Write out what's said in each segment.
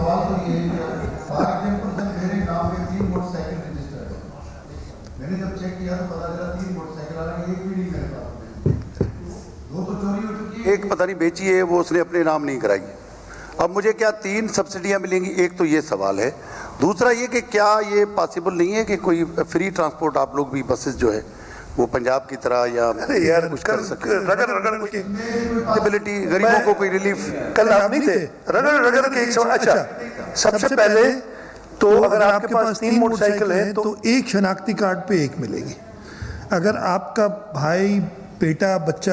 سوال تو یہ ہے کہ پارک ڈیم پر سر میرے نام پہ 3 موٹر سائیکل رجسٹر ہے. میں نے جب چیک کیا تو پتا چلا 3 موٹر سائیکل حالانکہ ایک بھی نہیں میرے پاس. 2 تو چوری ہو چکی ہے, ایک پتہ نہیں بیچی ہے, وہ اس نے اپنے نام نہیں کرائی. اب مجھے کیا 3 سبسڈیاں ملیں گی؟ ایک تو یہ سوال ہے. دوسرا یہ کہ کیا یہ پاسبل نہیں ہے کہ کوئی فری ٹرانسپورٹ آپ لوگ بھی بسز جو ہے وہ پنجاب کی طرح یا کچھ کر سکیں؟ رگڑ کے ایبلٹی غریبوں کو کوئی ریلیف. کل آپ نہیں تھے رگڑ کے ایک سوال. اچھا سب سے پہلے تو اگر آپ کے پاس 3 موٹر سائیکل ہیں تو ایک شناختی کارڈ پہ ایک ملے گی. اگر آپ کا بھائی بیٹا بچہ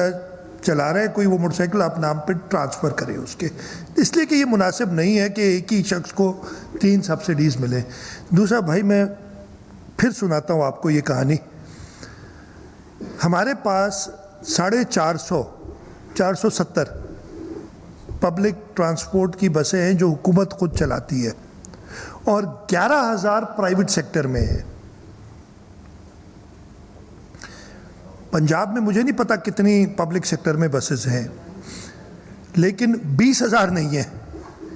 چلا رہا ہے کوئی وہ موٹر سائیکل, آپ نام پہ ٹرانسفر کریں اس کے, اس لیے کہ یہ مناسب نہیں ہے کہ ایک ہی شخص کو 3 سبسڈیز ملیں. دوسرا بھائی میں پھر سناتا ہوں آپ کو یہ کہانی. ہمارے پاس 470 پبلک ٹرانسپورٹ کی بسیں ہیں جو حکومت خود چلاتی ہے اور 11,000 پرائیویٹ سیکٹر میں ہیں. پنجاب میں مجھے نہیں پتا کتنی پبلک سیکٹر میں بسز ہیں, لیکن 20,000 نہیں ہیں.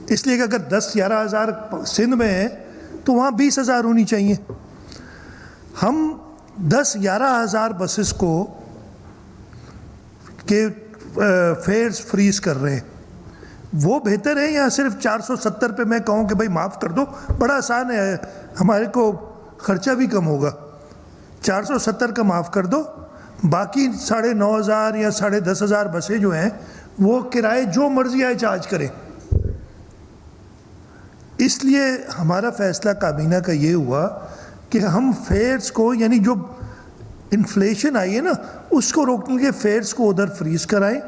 اس لیے کہ اگر 10-11,000 سندھ میں ہیں تو وہاں 20,000 ہونی چاہیے. ہم 10-11,000 بسز کو کے فیئرز فریز کر رہے ہیں. وہ بہتر ہے یا صرف 470 پہ میں کہوں کہ بھائی معاف کر دو؟ بڑا آسان ہے, ہمارے کو خرچہ بھی کم ہوگا. 470 کا معاف کر دو, باقی 9,500 یا 10,500 بسیں جو ہیں وہ کرائے جو مرضی آئے چارج کریں. اس لیے ہمارا فیصلہ کابینہ کا یہ ہوا کہ ہم فیئرز کو, یعنی جو انفلیشن آئی ہے نا اس کو روکنے کے فیئرز کو ادھر فریز کرائیں.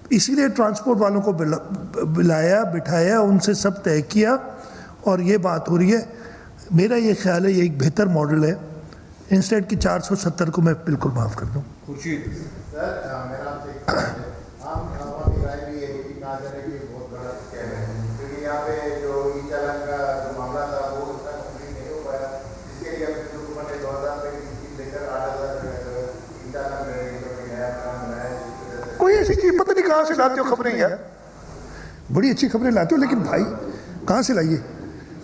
اسی لیے ٹرانسپورٹ والوں کو بلایا بٹھایا, ان سے سب طے کیا اور یہ بات ہو رہی ہے. میرا یہ خیال ہے یہ ایک بہتر ماڈل ہے انسٹیڈ کی 470 کو میں بالکل معاف کر دوں. کوئی ایسی چیز پتہ نہیں کہاں سے لاتے ہو خبریں یار, بڑی اچھی خبریں لاتے ہو, لیکن بھائی کہاں سے لائیے؟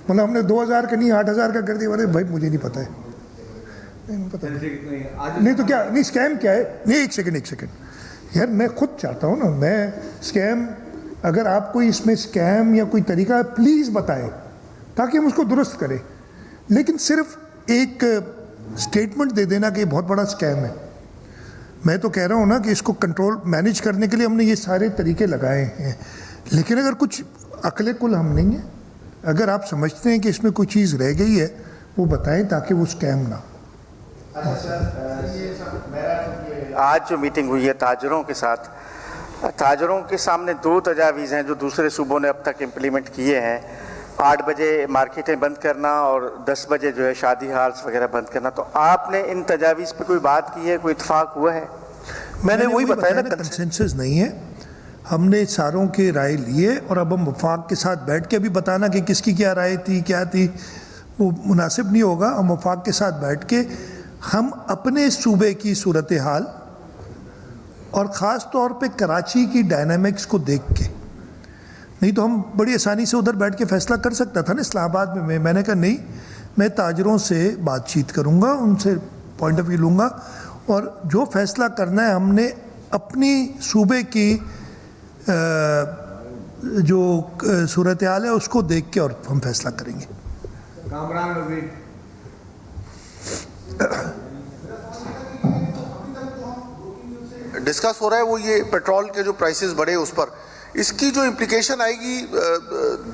مطلب ہم نے 2,000 کا نہیں 8,000 کا کر دیا. بھائی مجھے نہیں پتہ ہے, نہیں تو کیا نہیں اسکیم کیا ہے؟ نہیں ایک سیکنڈ یار, میں خود چاہتا ہوں نا, میں اسکیم اگر آپ کوئی اس میں اسکیم یا کوئی طریقہ ہے پلیز بتائیں تاکہ ہم اس کو درست کریں. لیکن صرف ایک اسٹیٹمنٹ دے دینا کہ یہ بہت بڑا اسکیم ہے. میں تو کہہ رہا ہوں نا کہ اس کو کنٹرول مینیج کرنے کے لیے ہم نے یہ سارے طریقے لگائے ہیں, لیکن اگر کچھ عقل کل ہم نہیں ہیں, اگر آپ سمجھتے ہیں کہ اس میں کوئی چیز رہ گئی ہے وہ بتائیں تاکہ وہ اسکیم نہ. آج جو میٹنگ ہوئی ہے تاجروں کے ساتھ, تاجروں کے سامنے 2 تجاویز ہیں جو دوسرے صوبوں نے اب تک امپلیمنٹ کیے ہیں. 8 بجے مارکیٹیں بند کرنا اور 10 بجے جو ہے شادی ہالس وغیرہ بند کرنا. تو آپ نے ان تجاویز پہ کوئی بات کی ہے, کوئی اتفاق ہوا ہے؟ میں نے وہی بتایا نا, کنسنسس نہیں ہے. ہم نے ساروں کے رائے لیے اور اب ہم وفاق کے ساتھ بیٹھ کے ابھی بتانا کہ کس کی کیا رائے تھی کیا تھی وہ مناسب نہیں ہوگا. ہم وفاق کے ساتھ بیٹھ کے ہم اپنے صوبے کی صورتحال اور خاص طور پہ کراچی کی ڈائنامکس کو دیکھ کے, نہیں تو ہم بڑی آسانی سے ادھر بیٹھ کے فیصلہ کر سکتا تھا نا اسلام آباد میں. میں نے کہا نہیں, میں تاجروں سے بات چیت کروں گا, ان سے پوائنٹ آف ویو لوں گا اور جو فیصلہ کرنا ہے ہم نے اپنی صوبے کی جو صورتحال ہے اس کو دیکھ کے اور ہم فیصلہ کریں گے. کامران وزیر ڈسکس ہو رہا ہے وہ یہ پیٹرول کے جو پرائسز بڑھے اس پر, اس کی جو امپلیکیشن آئے گی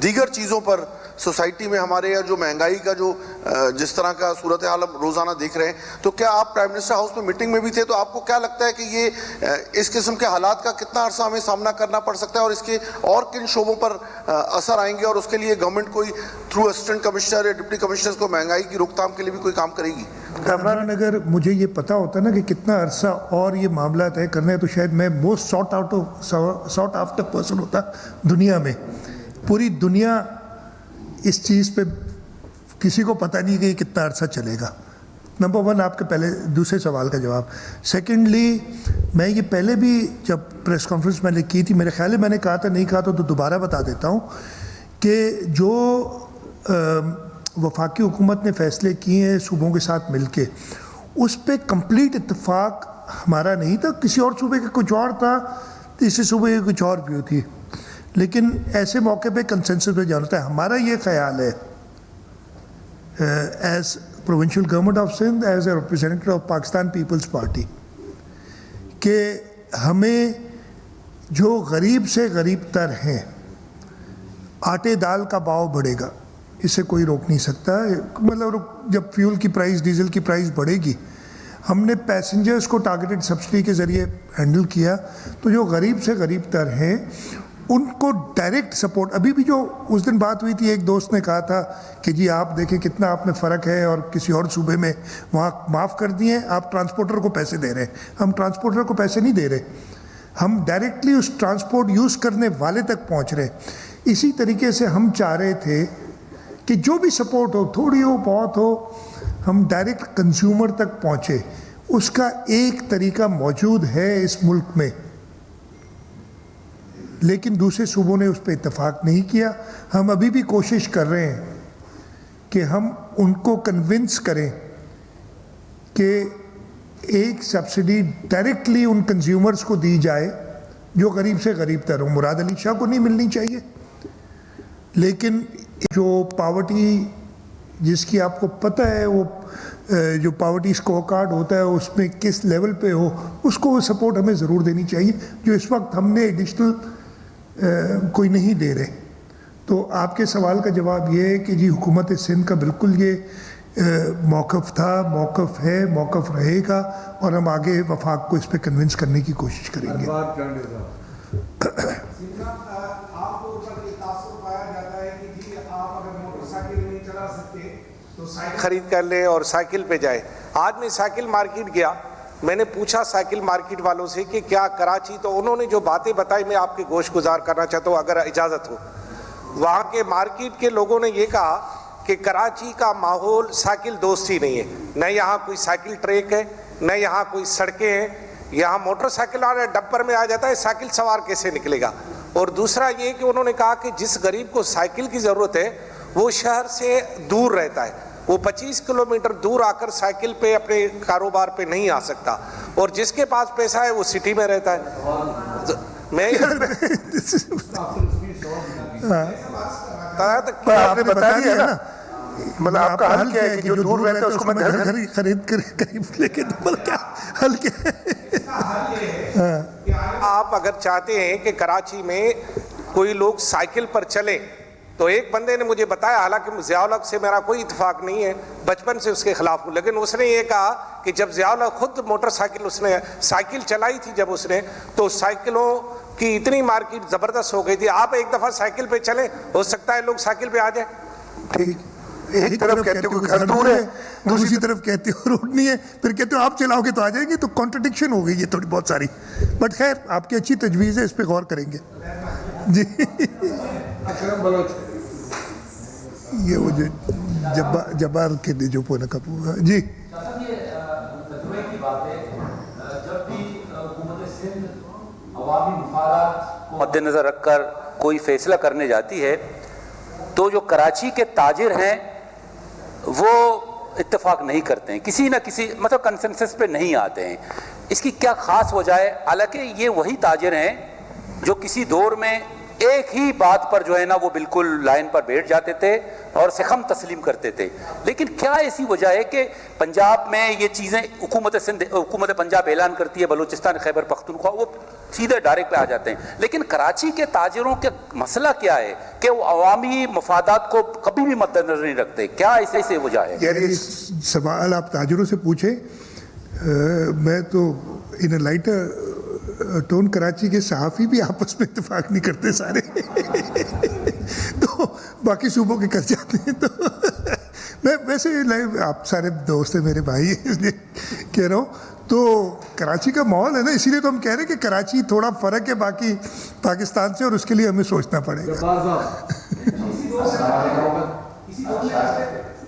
دیگر چیزوں پر سوسائٹی میں ہمارے, یا جو مہنگائی کا جو جس طرح کا صورتحال ہم روزانہ دیکھ رہے ہیں. تو کیا آپ پرائم منسٹر ہاؤس میں میٹنگ میں بھی تھے, تو آپ کو کیا لگتا ہے کہ یہ اس قسم کے حالات کا کتنا عرصہ ہمیں سامنا کرنا پڑ سکتا ہے اور اس کے اور کن شعبوں پر اثر آئیں گے, اور اس کے لیے گورنمنٹ کوئی تھرو اسسٹنٹ کمشنر یا ڈپٹی کمشنرز کو مہنگائی کی روک تھام کے لیے بھی کوئی کام کرے گی؟ کامران, اگر مجھے یہ پتہ ہوتا ہے نا کہ کتنا عرصہ اور یہ معاملہ طے کرنا ہے تو شاید میں موسٹ سارٹ آفٹر پرسن ہوتا دنیا میں. پوری دنیا اس چیز پہ کسی کو پتہ نہیں کہ یہ کتنا عرصہ چلے گا. نمبر 1 آپ کے پہلے دوسرے سوال کا جواب. سیکنڈلی میں یہ پہلے بھی جب پریس کانفرنس میں نے کی تھی, میرے خیال ہے میں نے کہا تھا, نہیں کہا تو دوبارہ بتا دیتا ہوں کہ جو وفاقی حکومت نے فیصلے کیے ہیں صوبوں کے ساتھ مل کے، اس پہ کمپلیٹ اتفاق ہمارا نہیں تھا، کسی اور صوبے کا کچھ اور تھا، تیسرے صوبے کی کچھ اور ویو تھی، لیکن ایسے موقع پہ کنسنسس پہ جانا ہوتا ہے۔ ہمارا یہ خیال ہے as provincial government of Sindh, as a representative of Pakistan Peoples Party, کہ ہمیں جو غریب سے غریب تر ہیں، آٹے دال کا بھاؤ بڑھے گا، اسے کوئی روک نہیں سکتا۔ مطلب جب فیول کی پرائس، ڈیزل کی پرائس بڑھے گی، ہم نے پیسنجرز کو ٹارگیٹڈ سبسڈی کے ذریعے ہینڈل کیا، تو جو غریب سے غریب تر ہیں ان کو ڈائریکٹ سپورٹ۔ ابھی بھی جو اس دن بات ہوئی تھی، ایک دوست نے کہا تھا کہ جی آپ دیکھیں کتنا آپ میں فرق ہے اور کسی اور صوبے میں وہاں معاف کر دیے، آپ ٹرانسپورٹر کو پیسے دے رہے ہیں۔ ہم ٹرانسپورٹر کو پیسے نہیں دے رہے، ہم ڈائریکٹلی اس ٹرانسپورٹ یوز کرنے والے تک پہنچ رہے ہیں۔ اسی طریقے سے ہم چاہ رہے تھے کہ جو بھی سپورٹ ہو، تھوڑی ہو بہت ہو، ہم ڈائریکٹ کنزیومر تک پہنچے۔ اس کا ایک طریقہ موجود ہے اس ملک میں، لیکن دوسرے صوبوں نے اس پہ اتفاق نہیں کیا۔ ہم ابھی بھی کوشش کر رہے ہیں کہ ہم ان کو کنونس کریں کہ ایک سبسڈی ڈائریکٹلی ان کنزیومرز کو دی جائے جو غریب سے غریب تر ہوں۔ مراد علی شاہ کو نہیں ملنی چاہیے، لیکن جو پاورٹی جس کی آپ کو پتہ ہے، وہ جو پاورٹی اسکور کارڈ ہوتا ہے اس میں کس لیول پہ ہو، اس کو وہ سپورٹ ہمیں ضرور دینی چاہیے، جو اس وقت ہم نے ایڈیشنل کوئی نہیں دے رہے۔ تو آپ کے سوال کا جواب یہ ہے کہ جی حکومت سندھ کا بالکل یہ موقف تھا، موقف ہے، موقف رہے گا، اور ہم آگے وفاق کو اس پہ کنونس کرنے کی کوشش کریں گے۔ بات جان دے صاحب آپ کو اوپر یہ تاثر پایا جاتا ہے کہ جی آپ اگر موٹر سائیکل نہیں چلا سکتے تو سائیکل خرید کر لیں اور سائیکل پہ جائے۔ آج میں سائیکل مارکیٹ گیا، میں نے پوچھا سائیکل مارکیٹ والوں سے کہ کیا کراچی، تو انہوں نے جو باتیں بتائی میں آپ کے گوش گزار کرنا چاہتا ہوں اگر اجازت ہو۔ وہاں کے مارکیٹ کے لوگوں نے یہ کہا کہ کراچی کا ماحول سائیکل دوست ہی نہیں ہے، نہ یہاں کوئی سائیکل ٹریک ہے، نہ یہاں کوئی سڑکیں ہیں، یہاں موٹر سائیکل آ رہا ہے ڈمپر میں آ جاتا ہے، سائیکل سوار کیسے نکلے گا۔ اور دوسرا یہ کہ انہوں نے کہا کہ جس غریب کو سائیکل کی ضرورت ہے وہ شہر سے دور رہتا ہے، وہ 25 کلومیٹر دور آ کر سائیکل پہ اپنے کاروبار پہ نہیں آ سکتا، اور جس کے پاس پیسہ ہے وہ سٹی میں رہتا ہے۔ میں آپ نے بتا دیا نا، مطلب آپ کا حل کیا ہے کہ جو دور رہتا ہے اس کو میں گھر خرید کر قریب لے کے دوں، کیا حل کیا ہے؟ آپ اگر چاہتے ہیں کہ کراچی میں کوئی لوگ سائیکل پر چلیں، تو ایک بندے نے مجھے بتایا، حالانکہ ضیاء الحق سے میرا کوئی اتفاق نہیں ہے، بچپن سے اس کے خلاف ہوں، لیکن اس نے یہ کہا کہ جب ضیاء الحق خود موٹر سائیکل، اس نے سائیکل چلائی تھی جب اس نے، تو سائیکلوں کی اتنی مارکیٹ زبردست ہو گئی تھی۔ آپ ایک دفعہ سائیکل پہ چلیں، ہو سکتا ہے لوگ سائیکل پہ آ جائیں۔ ٹھیک، ایک طرف کہتے ہو کہ گھر دور ہے، دوسری طرف کہتے ہو روڈ نہیں ہے، پھر کہتے ہو آپ چلاؤ گے تو آ جائیں گے، تو کانٹرڈکشن ہو گئی ہے تھوڑی بہت ساری، بٹ خیر آپ کی اچھی تجویز ہے، اس پہ غور کریں گے۔ جی اکرم بلوچ یہ وہ جو جبال کے جو پونا کا پورا جی یہ تجربے کی بات ہے، جب بھی حکومت سندھ عوامی مفادات کو مد نظر رکھ کر کوئی فیصلہ کرنے جاتی ہے تو جو کراچی کے تاجر ہیں وہ اتفاق نہیں کرتے ہیں، کسی نہ کسی مطلب کنسنسس پہ نہیں آتے ہیں۔ اس کی کیا خاص وجہ ہے؟ حالانکہ یہ وہی تاجر ہیں جو کسی دور میں ایک ہی بات پر جو ہے نا وہ بالکل لائن پر بیٹھ جاتے تھے اور سخم تسلیم کرتے تھے، لیکن کیا ایسی وجہ ہے کہ پنجاب میں یہ چیزیں حکومت پنجاب اعلان کرتی ہے، بلوچستان خیبر پختونخوا وہ سیدھے ڈائریکٹ پہ آ جاتے ہیں، لیکن کراچی کے تاجروں کا مسئلہ کیا ہے کہ وہ عوامی مفادات کو کبھی بھی مد نظر نہیں رکھتے؟ کیا ایسے وجہ ہے؟ یار یہ سوال آپ تاجروں سے پوچھیں، میں تو ان لائٹر ٹون کراچی کے صحافی بھی آپس میں اتفاق نہیں کرتے سارے تو باقی صوبوں کے کر جاتے ہیں۔ تو میں ویسے آپ سارے دوست ہیں، میرے بھائی ہیں، اس لیے کہہ رہا ہوں۔ تو کراچی کا ماحول ہے نا، اسی لیے تو ہم کہہ رہے ہیں کہ کراچی تھوڑا فرق ہے باقی پاکستان سے، اور اس کے لیے ہمیں سوچنا پڑے گا۔